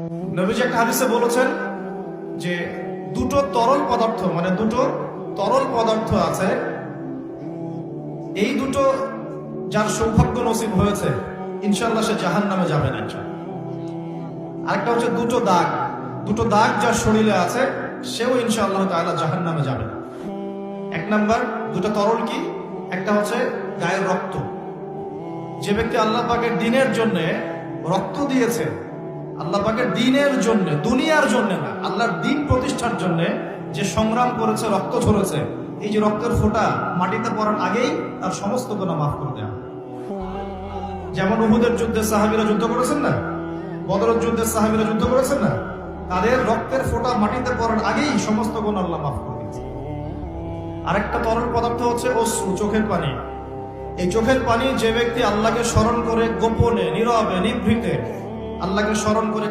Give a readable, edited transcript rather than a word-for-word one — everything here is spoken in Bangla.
নবীজি একটা হাদিসে বলেছেন যে দুটো তরল পদার্থ আছে, এই দুটো যার সৌভাগ্য নসিব হয়েছে ইনশাআল্লাহ সে জাহান্নামে যাবে না। আরেকটা হচ্ছে দুটো দাগ যার শরীরে আছে সেও ইনশাআল্লাহ তাআলা জাহান্নামে যাবে না। এক নাম্বার দুটো তরল কি? একটা হচ্ছে গায়ের রক্ত। যে ব্যক্তি আল্লাহ পাকের দ্বীনের জন্য রক্ত দিয়েছে, আল্লাহ পাকের দ্বীনের জন্য, দুনিয়ার জন্য না, আল্লাহর দ্বীন প্রতিষ্ঠার জন্য যে সংগ্রাম করেছে, রক্ত ঝরেছে, এই যে রক্তের ফোঁটা মাটিতে পড়ার আগেই তার সমস্ত গুনাহ মাফ করে দেওয়া। যেমন উহুদের যুদ্ধে সাহাবীরা যুদ্ধ করেছেন না, বদরের যুদ্ধে সাহাবীরা যুদ্ধ করেছেন না, তাদের রক্তের ফোঁটা মাটিতে পড়ার আগেই সমস্ত গুনাহ আল্লাহ মাফ করে দিয়েছে। আরেকটা তরল পদার্থ হচ্ছে অশ্রু, চোখের পানি। এই চোখের পানি যে ব্যক্তি আল্লাহকে স্মরণ করে গোপনে, নীরবে, নিভৃতে আল্লাহকে স্মরণ করে